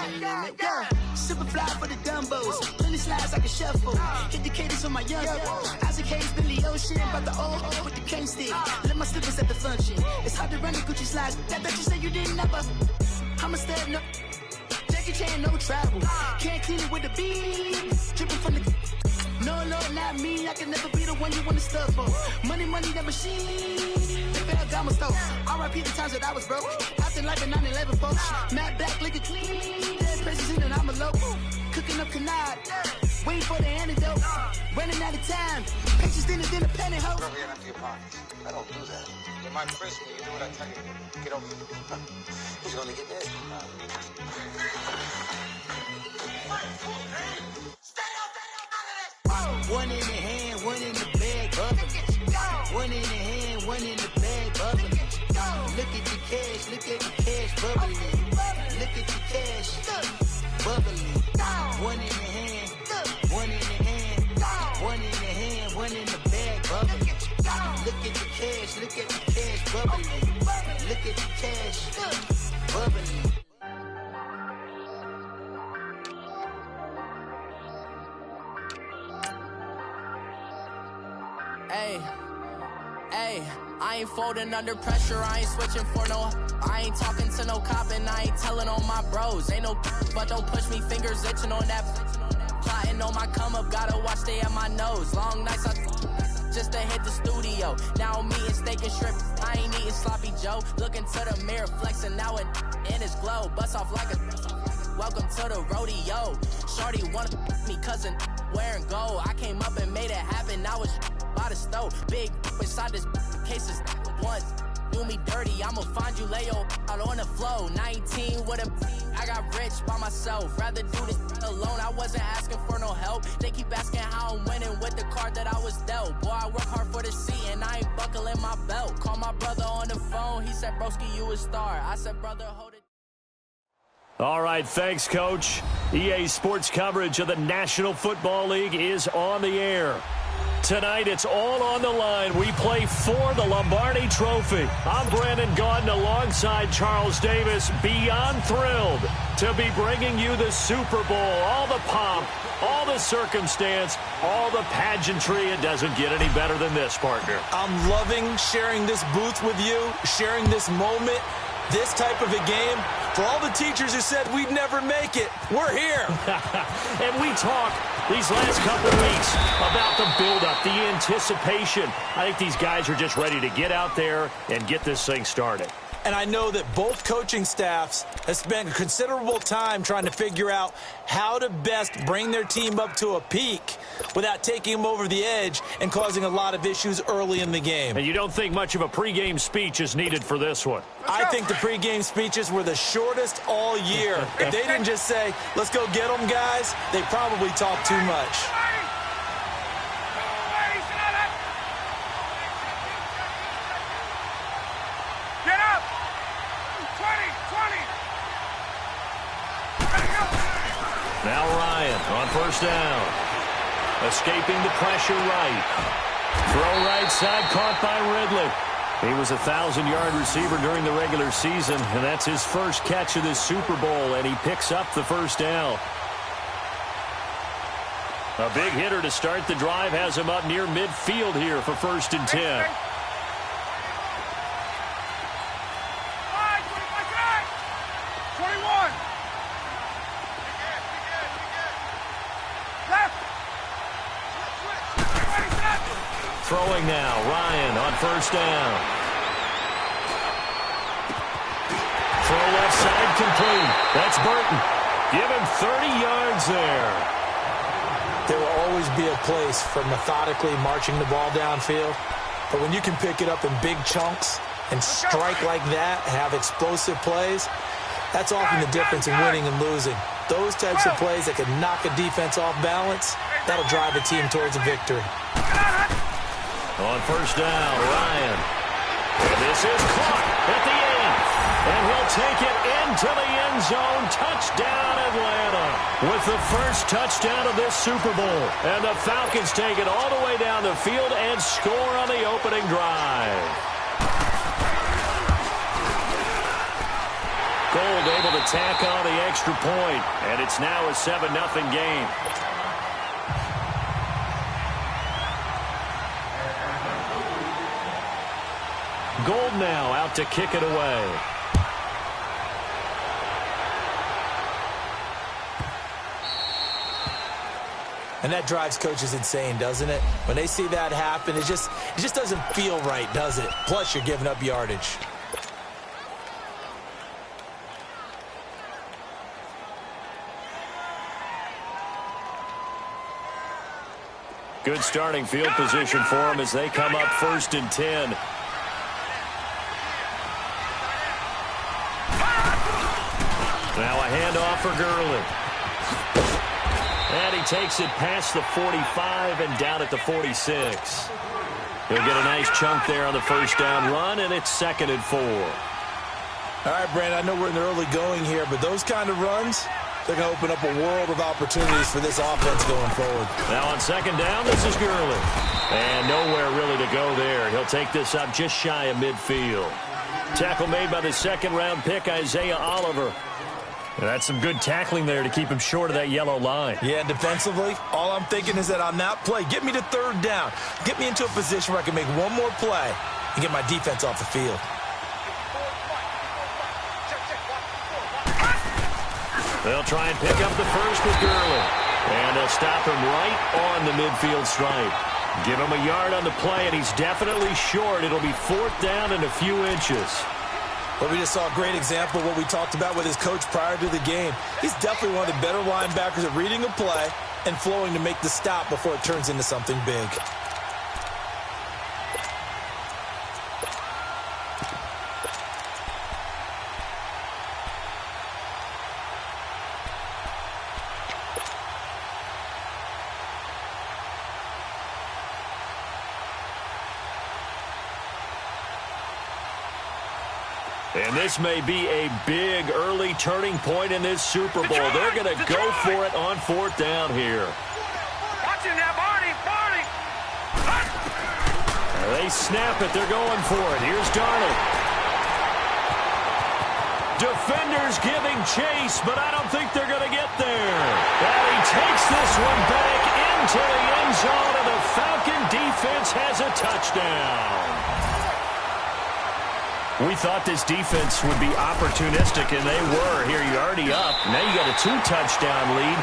limit. Yeah, super fly for the Dumbos. Plenty slides like a shuffle. Hit the cadence on my young. Isaac Hayes, Billy Ocean. About the old with the cane stick. Let my slippers at the function. It's hard to run the Gucci slides. That you said you didn't never. I'm a step, no. Jackie Chan, no travel. Can't clean it with the beat. Dripping from the. No, Lord, not me. I can never be the one you want to stuff for. Money, that machine. Got my stove. R.I.P. the times that I was broke. Acting like a 9/11 folks. Matte black, liquor clean. Dead presents in and I'm a local. Cooking up canard. Waiting for the antidote. Running out of time. Pictures in the penny hoe. Rub your hand into your pockets. I don't do that. In my prison, you do what I tell you. Get over here. He's gonna get this. One in the hand, one in the bag, bubbling. One in the hand, one in the bag, bubbling. Look at the cash, bubbling. Look at the cash, bubbling. One in the hand, one in the hand, one in the hand, one in the bag, bubbling. Look at the cash, bubbling. Look at the cash, bubbling. Hey, I ain't folding under pressure, I ain't switching for no. I ain't talking to no cop and I ain't telling on my bros. Ain't no but don't push me, fingers itching on that. Plotting on my come up, gotta watch stay at my nose. Long nights just to hit the studio. Now I'm eating steak and shrimp, I ain't eating sloppy Joe. Looking to the mirror, flexing now it in his glow. Bust off like a welcome to the rodeo. Shorty wanna me cousin wearing gold. I came up and made it happen, now it's by the stove. Big inside this cases once do me dirty, I'ma find you lay your out on the flow. 19 with a I got rich by myself, rather do this alone. I wasn't asking for no help, they keep asking how I'm winning with the card that I was dealt. Boy, I work hard for the seat and I ain't buckling my belt. Call my brother on the phone, he said broski you a star. I said brother hold it. All right, thanks, Coach. EA Sports coverage of the National Football League is on the air. Tonight, it's all on the line. We play for the Lombardi Trophy. I'm Brandon Gaudin alongside Charles Davis. Beyond thrilled to be bringing you the Super Bowl. All the pomp, all the circumstance, all the pageantry. It doesn't get any better than this, partner. I'm loving sharing this booth with you, sharing this moment, this type of a game. For all the teachers who said we'd never make it, we're here. And we talk these last couple weeks about the buildup, the anticipation. I think these guys are just ready to get out there and get this thing started. And I know that both coaching staffs have spent considerable time trying to figure out how to best bring their team up to a peak without taking them over the edge and causing a lot of issues early in the game. And you don't think much of a pregame speech is needed for this one? I think the pregame speeches were the shortest all year. If they didn't just say, let's go get them, guys, they probably talked too much. Now Ryan on first down. Escaping the pressure right. Throw right side caught by Ridley. He was a 1,000-yard receiver during the regular season, and that's his first catch of this Super Bowl, and he picks up the first down. A big hitter to start the drive has him up near midfield here for 1st and 10. Throwing now, Ryan on first down. Throw left side complete. That's Burton. Give him 30 yards there. There will always be a place for methodically marching the ball downfield. But when you can pick it up in big chunks and strike like that, have explosive plays, that's often the difference in winning and losing. Those types of plays that can knock a defense off balance, that'll drive a team towards a victory. On first down, Ryan. And this is caught at the end. And he'll take it into the end zone. Touchdown, Atlanta. With the first touchdown of this Super Bowl. And the Falcons take it all the way down the field and score on the opening drive. Gold able to tack on the extra point, and it's now a 7-0 game. Gold now out to kick it away. And that drives coaches insane, doesn't it? When they see that happen, it just doesn't feel right, does it? Plus, you're giving up yardage. Good starting field position for them as they come up 1st and 10. Now a handoff for Gurley. And he takes it past the 45 and down at the 46. He'll get a nice chunk there on the first down run, and it's 2nd and 4. All right, Brandon, I know we're in the early going here, but those kind of runs, they're going to open up a world of opportunities for this offense going forward. Now on 2nd down, this is Gurley. And nowhere really to go there. He'll take this up just shy of midfield. Tackle made by the 2nd-round pick, Isaiah Oliver. That's some good tackling there to keep him short of that yellow line. Yeah, defensively, all I'm thinking is that on that play, get me to 3rd down. Get me into a position where I can make one more play and get my defense off the field. They'll try and pick up the first with Gurley. And they'll stop him right on the midfield stripe. Give him a yard on the play, and he's definitely short. It'll be 4th down and a few inches. But we just saw a great example of what we talked about with his coach prior to the game. He's definitely one of the better linebackers at reading a play and flowing to make the stop before it turns into something big. And this may be a big early turning point in this Super Bowl. They're going to go for it on 4th down here. Watch it now, Barney. They snap it. They're going for it. Here's Darnold. Defenders giving chase, but I don't think they're going to get there. And he takes this one back into the end zone, and the Falcon defense has a touchdown. We thought this defense would be opportunistic, and they were. Here, you're already up. Now you got a 2-touchdown lead.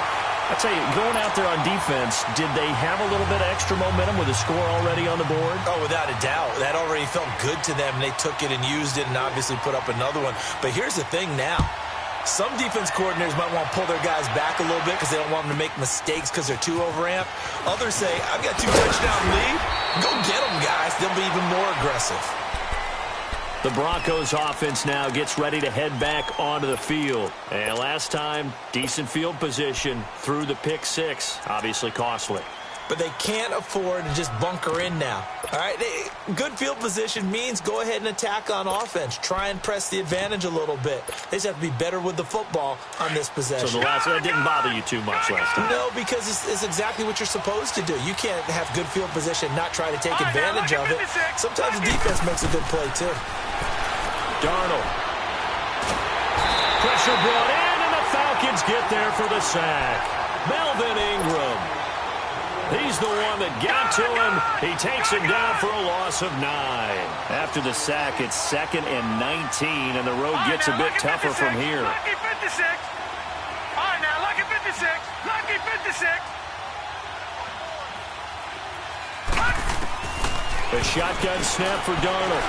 I tell you, going out there on defense, did they have a little bit of extra momentum with a score already on the board? Oh, without a doubt. That already felt good to them, and they took it and used it and obviously put up another one. But here's the thing now. Some defense coordinators might want to pull their guys back a little bit because they don't want them to make mistakes because they're too overamped. Others say, I've got 2-touchdown lead. Go get them, guys. They'll be even more aggressive. The Broncos offense now gets ready to head back onto the field. And last time, decent field position through the pick 6. Obviously costly. But they can't afford to just bunker in now. All right, good field position means go ahead and attack on offense. Try and press the advantage a little bit. They just have to be better with the football on this possession. So that didn't bother you too much last time? No, because it's exactly what you're supposed to do. You can't have good field position and not try to take advantage of it. Sometimes the defense makes a good play, too. Darnold. Pressure brought in, and the Falcons get there for the sack. Melvin Ingram. He's the one that got to him. He takes him down for a loss of 9. After the sack, it's 2nd and 19, and the road gets a bit tougher from here. Lucky 56. All right, now, lucky 56. Lucky 56. A shotgun snap for Darnold.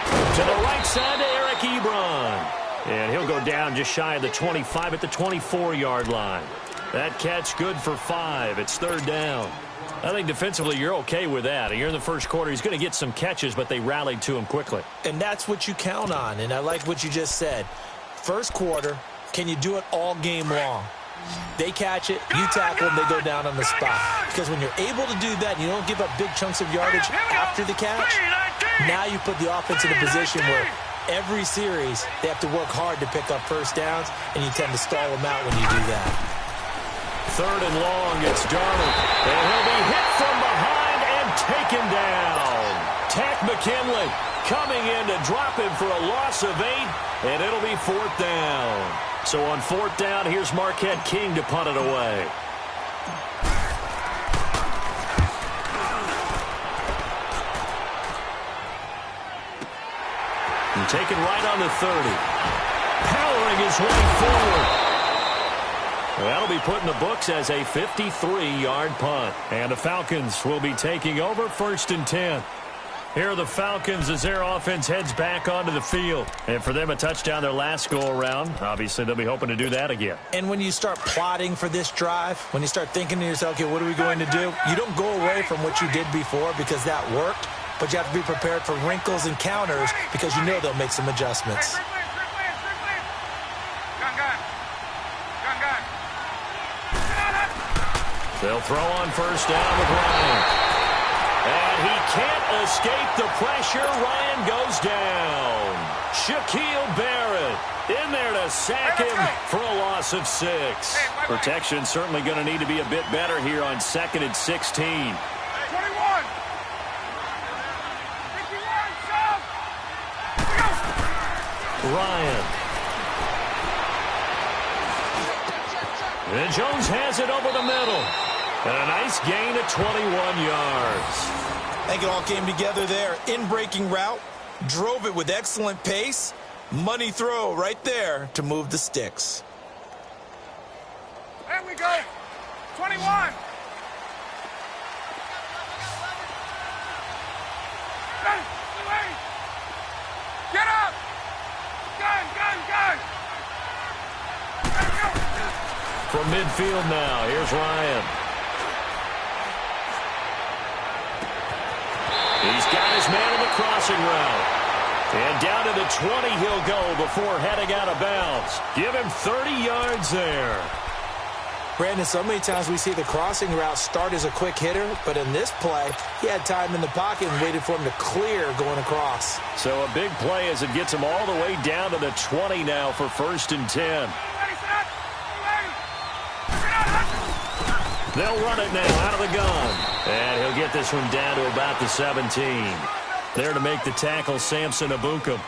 To the right side to Eric Ebron. And he'll go down just shy of the 25 at the 24-yard line. That catch good for 5. It's 3rd down. I think defensively you're okay with that. You're in the first quarter. He's going to get some catches, but they rallied to him quickly. And that's what you count on, and I like what you just said. First quarter, can you do it all game long? They catch it, you tackle them, they go down on the spot. Because when you're able to do that, and you don't give up big chunks of yardage after the catch, now you put the offense in a position where every series they have to work hard to pick up first downs, and you tend to stall them out when you do that. 3rd and long, it's Darnold. And he'll be hit from behind and taken down. attack McKinley. Coming in to drop him for a loss of 8, and it'll be 4th down. So on 4th down, here's Marquette King to punt it away. And taken right on the 30. Powering his way forward. That'll be put in the books as a 53-yard punt. And the Falcons will be taking over 1st and 10. Here are the Falcons as their offense heads back onto the field. And for them, a touchdown their last go-around. Obviously, they'll be hoping to do that again. And when you start plotting for this drive, when you start thinking to yourself, okay, what are we going to do? You don't go away from what you did before because that worked. But you have to be prepared for wrinkles and counters because you know they'll make some adjustments. They'll throw on 1st down with Ryan. And he can't escape the pressure. Ryan goes down. Shaquille Barrett in there to sack him for a loss of 6. Protection certainly going to need to be a bit better here on 2nd and 16. 21. Ryan. And Jones has it over the middle. And a nice gain of 21 yards. I think it all came together there. In-breaking route, drove it with excellent pace. Money throw right there to move the sticks. There we go. 21. Get up. Gun. From midfield now, here's Ryan. He's got his man in the crossing route. And down to the 20 he'll go before heading out of bounds. Give him 30 yards there. Brandon, so many times we see the crossing route start as a quick hitter, but in this play, he had time in the pocket and waited for him to clear going across. So a big play as it gets him all the way down to the 20 now for 1st and 10. They'll run it now out of the gun. And he'll get this one down to about the 17. There to make the tackle, Samson Abukum.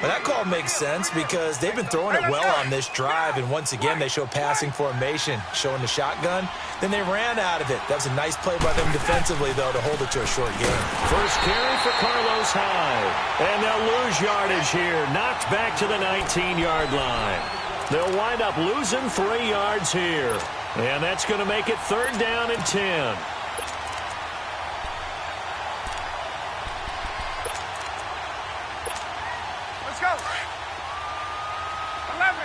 Well, that call makes sense because they've been throwing it well on this drive, and once again they show passing formation, showing the shotgun. Then they ran out of it. That was a nice play by them defensively, though, to hold it to a short game. First carry for Carlos Hyde. And they'll lose yardage here. Knocked back to the 19-yard line. They'll wind up losing 3 yards here. And that's going to make it 3rd down and 10. Let's go. 11.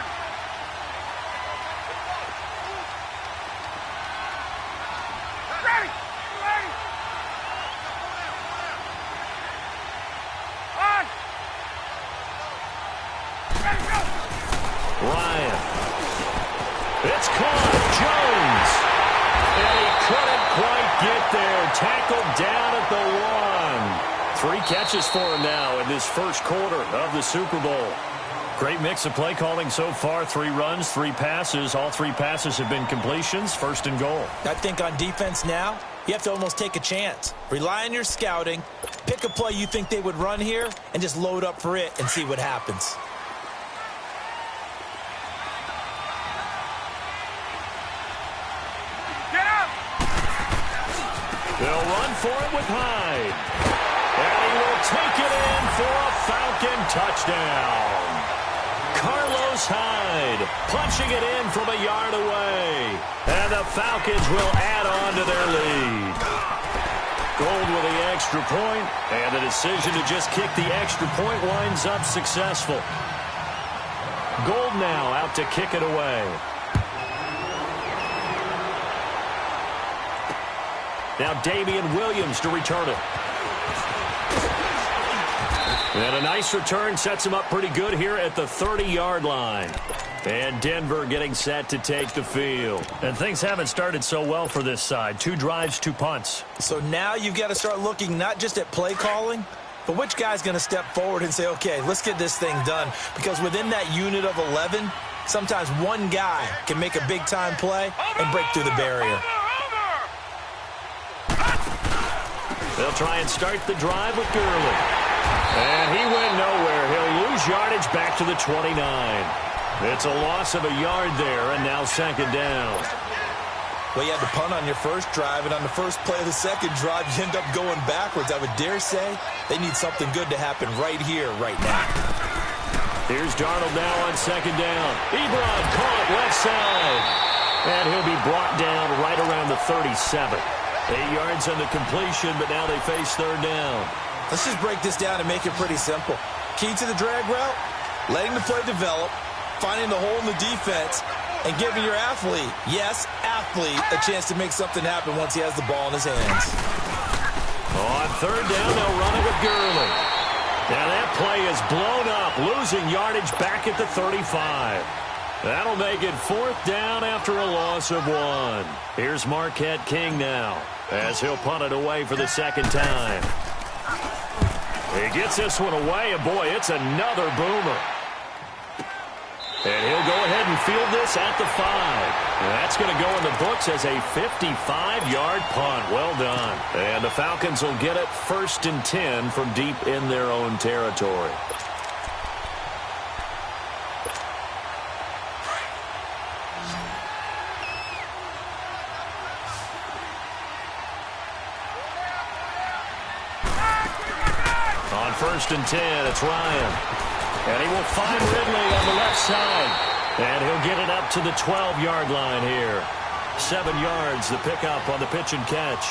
Ready. On. Ready, go. Ryan. It's caught. Jones. And he couldn't quite get there. Tackled down at the 1. 3 catches for him now in this first quarter of the Super Bowl. Great mix of play calling so far. 3 runs, 3 passes. All 3 passes have been completions. 1st and goal. I think on defense now, you have to almost take a chance. Rely on your scouting. Pick a play you think they would run here and just load up for it and see what happens. They'll run for it with Hyde. And he will take it in for a Falcon touchdown. Carlos Hyde punching it in from a yard away. And the Falcons will add on to their lead. Gold with the extra point, and the decision to just kick the extra point winds up successful. Gold now out to kick it away. Now Damian Williams to return it. And a nice return sets him up pretty good here at the 30-yard line. And Denver getting set to take the field. And things haven't started so well for this side. 2 drives, 2 punts. So now you've got to start looking not just at play calling, but which guy's going to step forward and say, okay, let's get this thing done. Because within that unit of 11, sometimes one guy can make a big-time play and break through the barrier. They'll try and start the drive with Gurley. And he went nowhere. He'll lose yardage back to the 29. It's a loss of a yard there, and now second down. Well, you had to punt on your first drive, and on the first play of the second drive, you end up going backwards. I would dare say they need something good to happen right here, right now. Here's Darnold now on second down. Ebron caught left side. And he'll be brought down right around the 37. 8 yards on the completion, but now they face third down. Let's just break this down and make it pretty simple. Key to the drag route, letting the play develop, finding the hole in the defense, and giving your athlete, yes, athlete, a chance to make something happen once he has the ball in his hands. On third down, they'll run it with Gurley. Now that play is blown up, losing yardage back at the 35. That'll make it fourth down after a loss of 1. Here's Marquette King now, as he'll punt it away for the second time. He gets this one away, and boy, it's another boomer. And he'll go ahead and field this at the 5. And that's going to go in the books as a 55-yard punt. Well done. And the Falcons will get it 1st and 10 from deep in their own territory. On 1st and 10, it's Ryan. And he will find Ridley on the left side. And he'll get it up to the 12-yard line here. 7 yards, the pickup on the pitch and catch.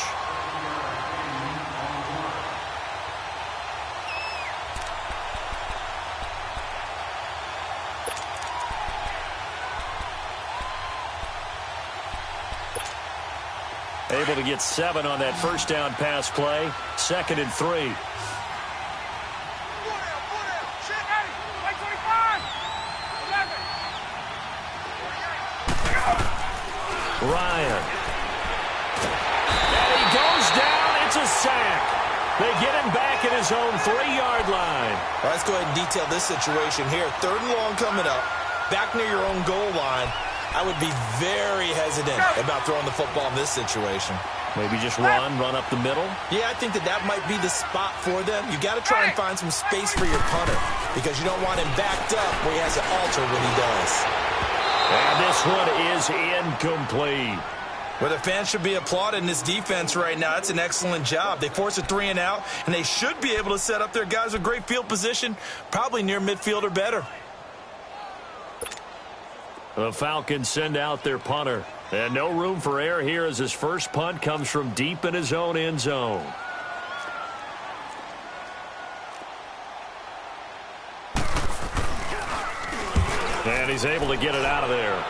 Able to get 7 on that first down pass play. 2nd and 3. Ryan. And he goes down. It's a sack. They get him back at his own 3-yard line. All right, let's go ahead and detail this situation here. 3rd and long coming up. Back near your own goal line. I would be very hesitant about throwing the football in this situation. Maybe just run up the middle? Yeah, I think that might be the spot for them. You got to try and find some space for your punter because you don't want him backed up where he has to alter what he does. And this one is incomplete. Well, the fans should be applauding this defense right now. It's an excellent job. They force a 3 and out, and they should be able to set up their guys with great field position, probably near midfield or better. The Falcons send out their punter. And no room for error here as his first punt comes from deep in his own end zone. And he's able to get it out of there.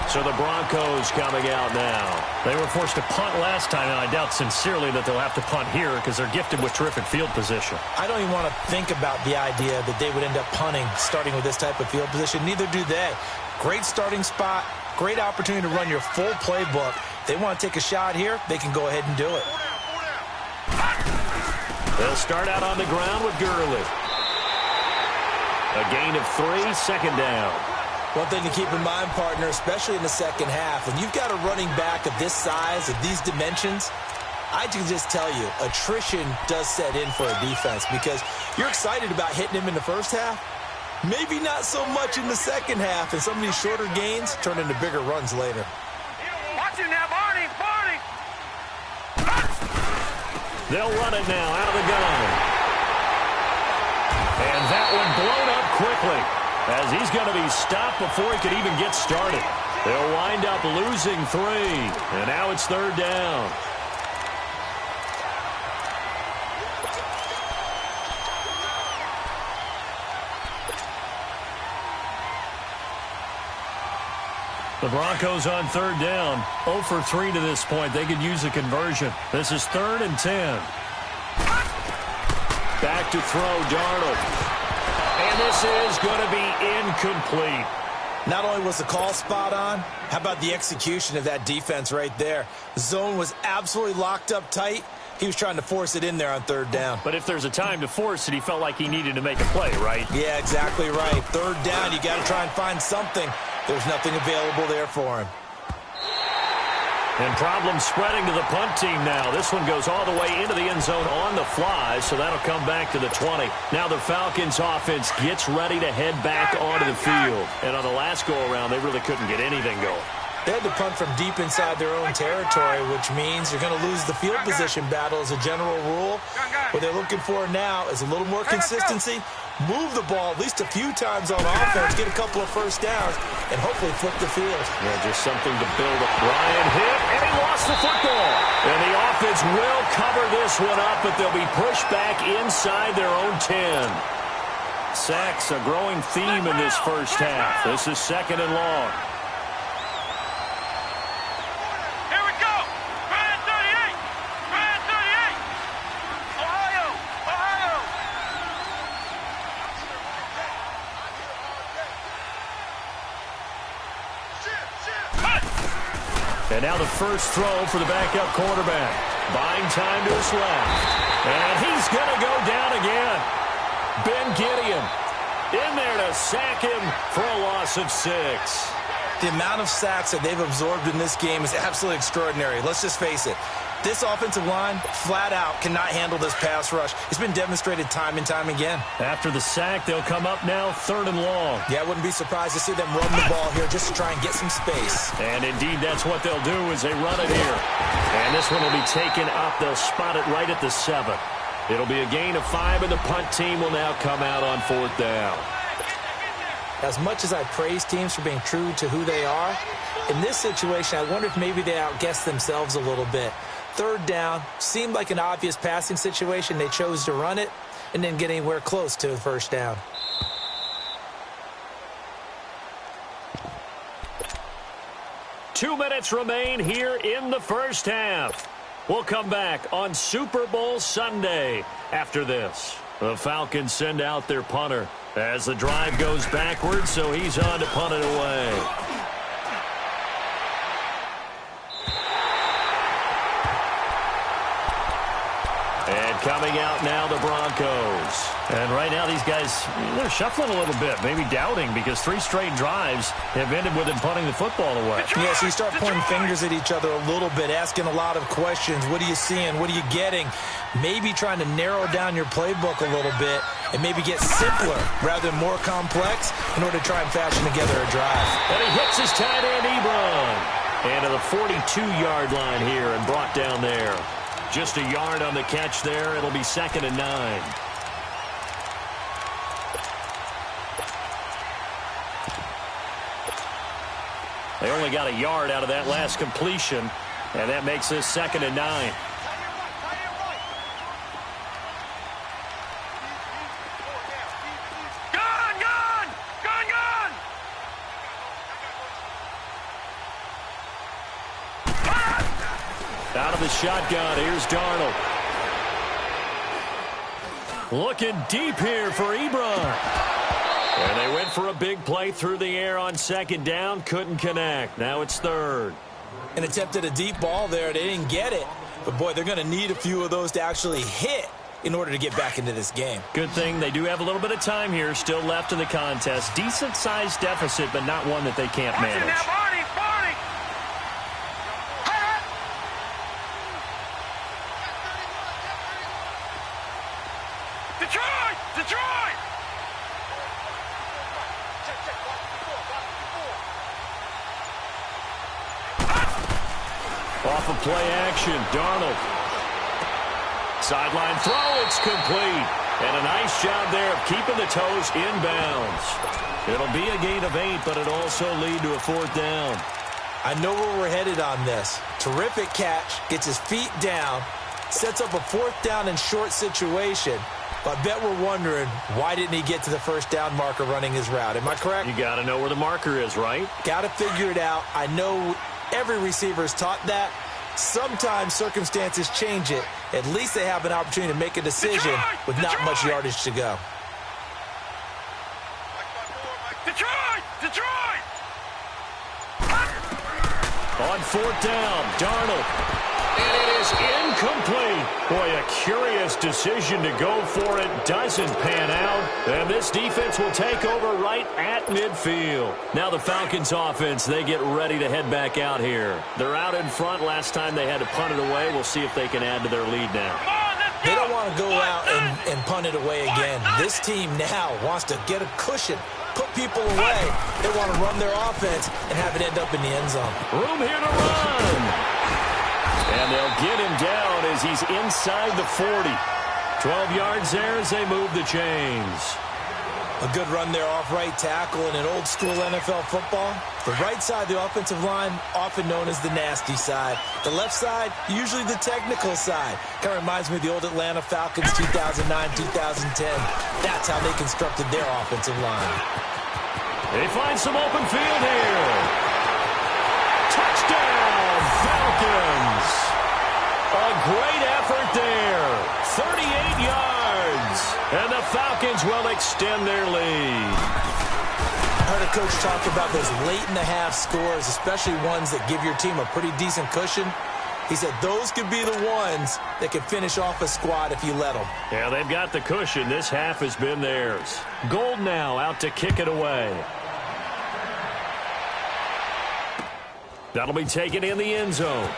So the Broncos coming out now. They were forced to punt last time, and I doubt sincerely that they'll have to punt here because they're gifted with terrific field position. I don't even want to think about the idea that they would end up punting starting with this type of field position. Neither do they. Great starting spot, great opportunity to run your full playbook. If they want to take a shot here, they can go ahead and do it. They'll start out on the ground with Gurley. A gain of 3, 2nd down. One thing to keep in mind, partner, especially in the second half, when you've got a running back of this size, of these dimensions, I can just tell you, attrition does set in for a defense because you're excited about hitting him in the first half. Maybe not so much in the second half, and some of these shorter gains turn into bigger runs later. Watch it now, Barney! Barney! They'll run it now out of the gun. And that one blown up quickly as he's going to be stopped before he could even get started. They'll wind up losing 3, and now it's 3rd down. The Broncos on 3rd down. 0 for 3 to this point. They could use a conversion. This is 3rd and 10. Back to throw, Darnold. And this is going to be incomplete. Not only was the call spot on, how about the execution of that defense right there? The zone was absolutely locked up tight. He was trying to force it in there on 3rd down. But if there's a time to force it, he felt like he needed to make a play, right? Yeah, exactly right. 3rd down, you got to try and find something. There's nothing available there for him. And problems spreading to the punt team now. This one goes all the way into the end zone on the fly, so that'll come back to the 20. Now the Falcons offense gets ready to head back onto the field. And on the last go-around, they really couldn't get anything going. They had to punt from deep inside their own territory, which means you're going to lose the field position battle as a general rule. What they're looking for now is a little more consistency, move the ball at least a few times on offense, get a couple of first downs, and hopefully flip the field. Yeah, just something to build up. Ryan hit, and he lost the football. And the offense will cover this one up, but they'll be pushed back inside their own 10. Sacks, a growing theme in this first half. This is 2nd and long. And now the first throw for the backup quarterback. Buying time to his left. And he's going to go down again. Ben Gideon in there to sack him for a loss of 6. The amount of sacks that they've absorbed in this game is absolutely extraordinary. Let's just face it. This offensive line, flat out, cannot handle this pass rush. It's been demonstrated time and time again. After the sack, they'll come up now 3rd and long. Yeah, I wouldn't be surprised to see them run the ball here just to try and get some space. And indeed, that's what they'll do as they run it here. And this one will be taken up. They'll spot it right at the 7. It'll be a gain of 5, and the punt team will now come out on 4th down. As much as I praise teams for being true to who they are, in this situation, I wonder if maybe they outguessed themselves a little bit. 3rd down, seemed like an obvious passing situation. They chose to run it and didn't get anywhere close to the first down. Two minutes remain here in the first half. We'll come back on Super Bowl Sunday after this. The Falcons send out their punter as the drive goes backwards, so he's on to punt it away. And coming out now, the Broncos. And right now, these guys, they're shuffling a little bit, maybe doubting, because 3 straight drives have ended with them punting the football away. Yeah, so you start pointing fingers at each other a little bit, asking a lot of questions. What are you seeing? What are you getting? Maybe trying to narrow down your playbook a little bit and maybe get simpler rather than more complex in order to try and fashion together a drive. And he hits his tight end, Ebron. And to the 42-yard line here and brought down there. Just a yard on the catch there. It'll be 2nd and 9. They only got a yard out of that last completion, and that makes this 2nd and 9. Out of the shotgun, here's Darnold. Looking deep here for Ebron. And they went for a big play through the air on 2nd down. Couldn't connect. Now it's 3rd. An attempt at a deep ball there. They didn't get it. But, boy, they're going to need a few of those to actually hit in order to get back into this game. Good thing they do have a little bit of time here still left in the contest. Decent-sized deficit, but not one that they can't manage. Detroit! Off of play action, Darnold. Sideline throw, it's complete. And a nice job there of keeping the toes inbounds. It'll be a gain of 8, but it'll also lead to a 4th down. I know where we're headed on this. Terrific catch, gets his feet down, sets up a 4th down and short situation. But I bet we're wondering, why didn't he get to the first down marker running his route? Am I correct? You got to know where the marker is, right? Got to figure it out. I know every receiver is taught that. Sometimes circumstances change it. At least they have an opportunity to make a decision with not much yardage to go. On 4th down, Darnold. And it is incomplete. Boy, a curious decision to go for it. Doesn't pan out. And this defense will take over right at midfield. Now the Falcons offense, they get ready to head back out here. They're out in front. Last time they had to punt it away. We'll see if they can add to their lead now. They don't want to go out and punt it away again. This team now wants to get a cushion, put people away. They want to run their offense and have it end up in the end zone. Room here to run. And they'll get him down as he's inside the 40. 12 yards there as they move the chains. A good run there off right tackle in an old-school NFL football. The right side, the offensive line, often known as the nasty side. The left side, usually the technical side. Kind of reminds me of the old Atlanta Falcons 2009-2010. That's how they constructed their offensive line. They find some open field here. Touchdown, Falcons. A great effort there. 38 yards. And the Falcons will extend their lead. I heard a coach talk about those late-in-the-half scores, especially ones that give your team a pretty decent cushion. He said those could be the ones that could finish off a squad if you let them. Yeah, they've got the cushion. This half has been theirs. Gold now out to kick it away. That'll be taken in the end zone.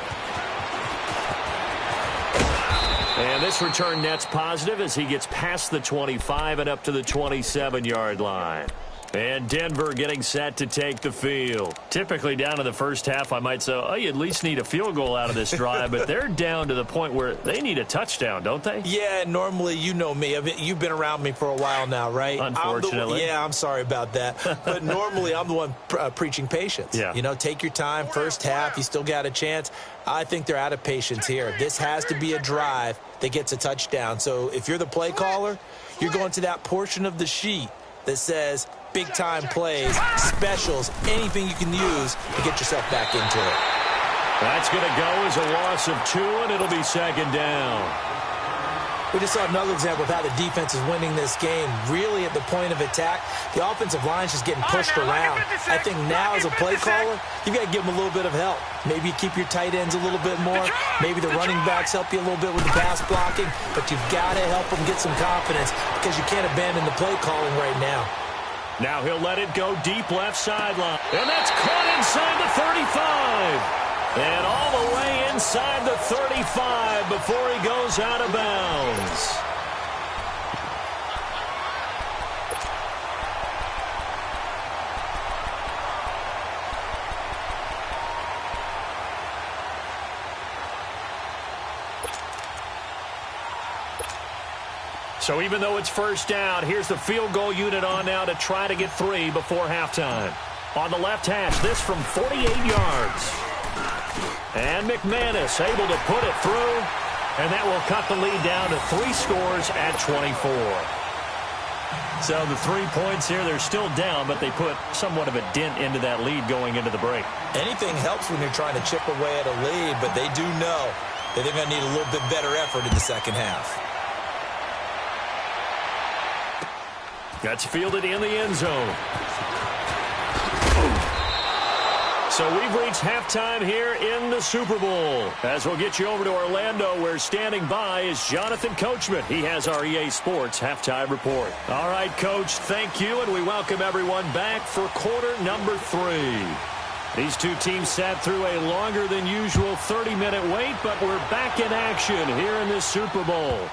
And this return net's positive as he gets past the 25 and up to the 27-yard line. And Denver getting set to take the field. Typically down to the first half, I might say, oh, you at least need a field goal out of this drive. But they're down to the point where they need a touchdown, don't they? Yeah, normally, you know me. You've been around me for a while now, right? Unfortunately. I'm sorry about that. But normally, I'm the one preaching patience. Yeah. You know, take your time. First half, you still got a chance. I think they're out of patience here. This has to be a drive that gets a touchdown. So if you're the play caller, you're going to that portion of the sheet that says big-time plays, specials, anything you can use to get yourself back into it. That's going to go as a loss of 2, and it'll be second down. We just saw another example of how the defense is winning this game. Really at the point of attack, the offensive line's just getting pushed around. I think now as a play caller, you've got to give them a little bit of help. Maybe you keep your tight ends a little bit more. Maybe the running backs help you a little bit with the pass blocking. But you've got to help them get some confidence because you can't abandon the play calling right now. Now he'll let it go deep left sideline. And that's caught inside the 35. And all the way inside the 35 before he goes out of bounds. So even though it's first down, here's the field goal unit on now to try to get 3 before halftime. On the left hash, this from 48 yards. And McManus able to put it through, and that will cut the lead down to 3 scores at 24. So the 3 points here, they're still down, but they put somewhat of a dent into that lead going into the break. Anything helps when you're trying to chip away at a lead, but they do know that they're going to need a little bit better effort in the second half. That's fielded in the end zone. So we've reached halftime here in the Super Bowl. As we'll get you over to Orlando, where standing by is Jonathan Coachman. He has our EA Sports halftime report. All right, Coach, thank you, and we welcome everyone back for quarter number 3. These two teams sat through a longer than usual 30-minute wait, but we're back in action here in this Super Bowl.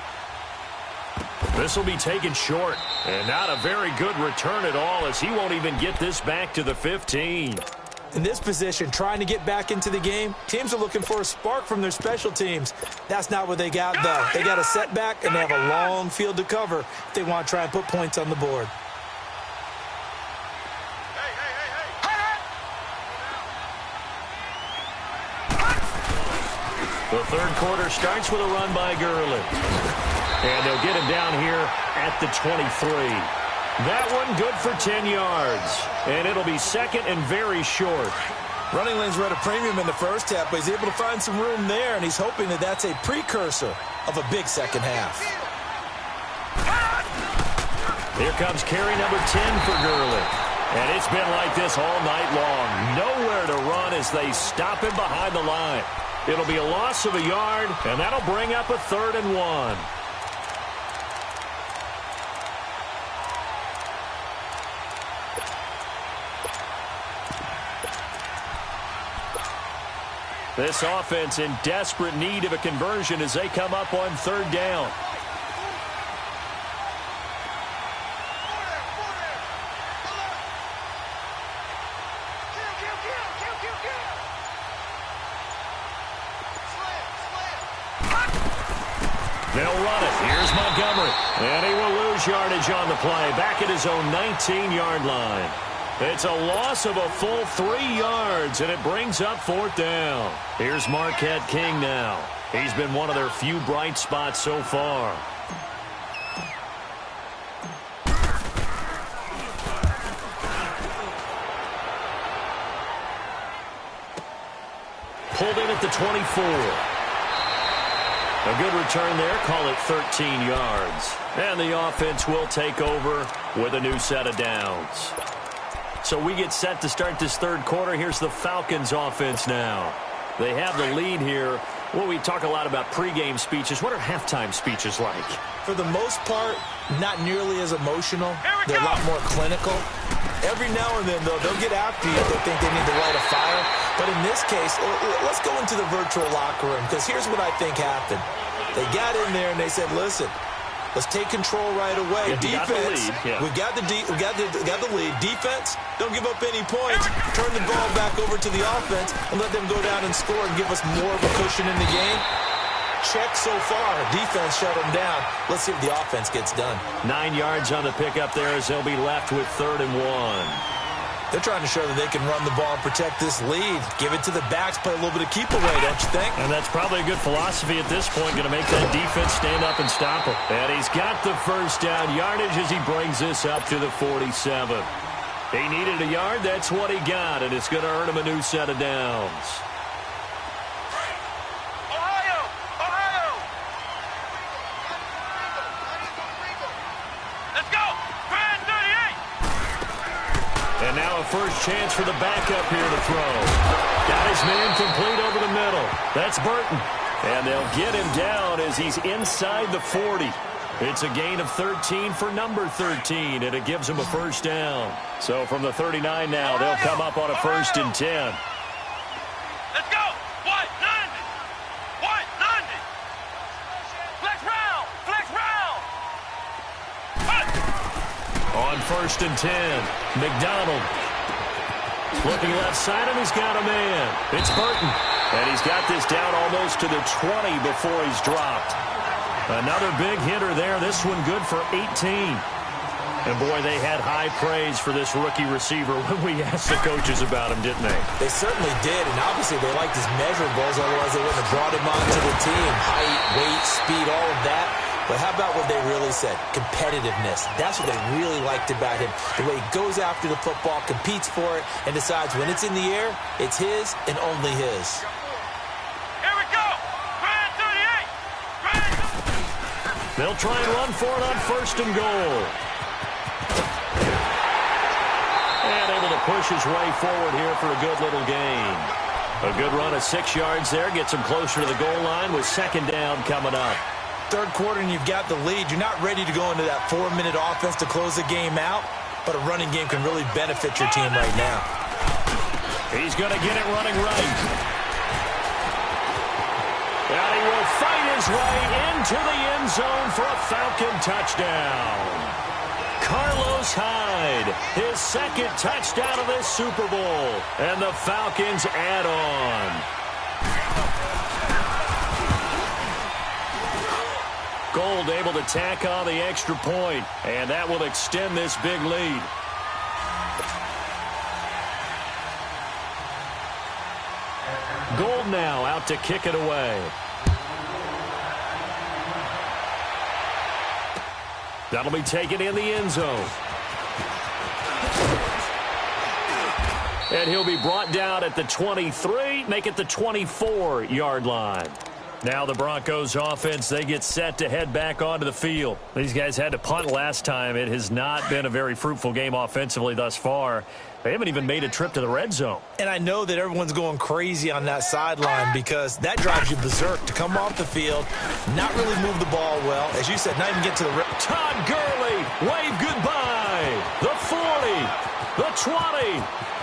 This will be taken short, and not a very good return at all, as he won't even get this back to the 15. In this position, trying to get back into the game, teams are looking for a spark from their special teams. That's not what they got, though. They got a setback, and they have a long field to cover if they want to try and put points on the board. The third quarter starts with a run by Gurley. And they'll get him down here at the 23. That one good for 10 yards. And it'll be second and very short. Running lanes were at a premium in the first half, but he's able to find some room there, and he's hoping that that's a precursor of a big second half. Here comes carry number 10 for Gurley. And it's been like this all night long. Nowhere to run as they stop him behind the line. It'll be a loss of a yard, and that'll bring up a 3rd and 1. This offense in desperate need of a conversion as they come up on 3rd down. They'll run it. Here's Montgomery. And he will lose yardage on the play. Back at his own 19-yard line. It's a loss of a full 3 yards, and it brings up 4th down. Here's Marquette King now. He's been one of their few bright spots so far. Pulled in at the 24. A good return there. Call it 13 yards. And the offense will take over with a new set of downs. So we get set to start this 3rd quarter. Here's the Falcons offense now. They have the lead here. Well, we talk a lot about pregame speeches. What are halftime speeches like? For the most part, not nearly as emotional. They're a lot more clinical. Every now and then, though, they'll get after you if they think they need to light a fire. But in this case, let's go into the virtual locker room, because here's what I think happened. They got in there and they said, listen, let's take control right away. Yeah, defense, we got the lead. Defense, don't give up any points. Turn the ball back over to the offense and let them go down and score and give us more of a cushion in the game. Check so far. Defense shut them down. Let's see if the offense gets done. 9 yards on the pickup there as they'll be left with 3rd and 1. They're trying to show that they can run the ball and protect this lead. Give it to the backs, play a little bit of keep away, don't you think? And that's probably a good philosophy at this point, going to make that defense stand up and stop him. And he's got the 1st down yardage as he brings this up to the 47. He needed a yard. That's what he got, and it's going to earn him a new set of downs. And now a first chance for the backup here to throw. Got his man complete over the middle. That's Burton. And they'll get him down as he's inside the 40. It's a gain of 13 for number 13, and it gives him a 1st down. So from the 39 now, they'll come up on a 1st and 10. Let's go! White 90! White 90! Flex round! Flex round! On 1st and 10, McDonald. Looking left side, and he's got a man. It's Burton. And he's got this down almost to the 20 before he's dropped. Another big hitter there. This one good for 18. And, boy, they had high praise for this rookie receiver when we asked the coaches about him, didn't they? They certainly did, and obviously they liked his measurables, otherwise they wouldn't have brought him onto the team. Height, weight, speed, all of that. But how about what they really said? Competitiveness. That's what they really liked about him. The way he goes after the football, competes for it, and decides when it's in the air, it's his and only his. Here we go! Brand 38! They'll try and run for it on 1st and goal. And able to push his way forward here for a good little gain. A good run of 6 yards there. Gets him closer to the goal line with 2nd down coming up. 3rd quarter and you've got the lead. You're not ready to go into that 4-minute offense to close the game out, but a running game can really benefit your team right now. He's going to get it running right. And he will fight his way into the end zone for a Falcon touchdown. Carlos Hyde, his 2nd touchdown of this Super Bowl. And the Falcons add on. Gold able to tack on the extra point, and that will extend this big lead. Gold now out to kick it away. That'll be taken in the end zone. And he'll be brought down at the 23, make it the 24-yard line. Now the Broncos offense, they get set to head back onto the field. These guys had to punt last time. It has not been a very fruitful game offensively thus far. They haven't even made a trip to the red zone. And I know that everyone's going crazy on that sideline because that drives you berserk to come off the field, not really move the ball well. As you said, not even get to the Todd Gurley, wave goodbye. The 40, the 20.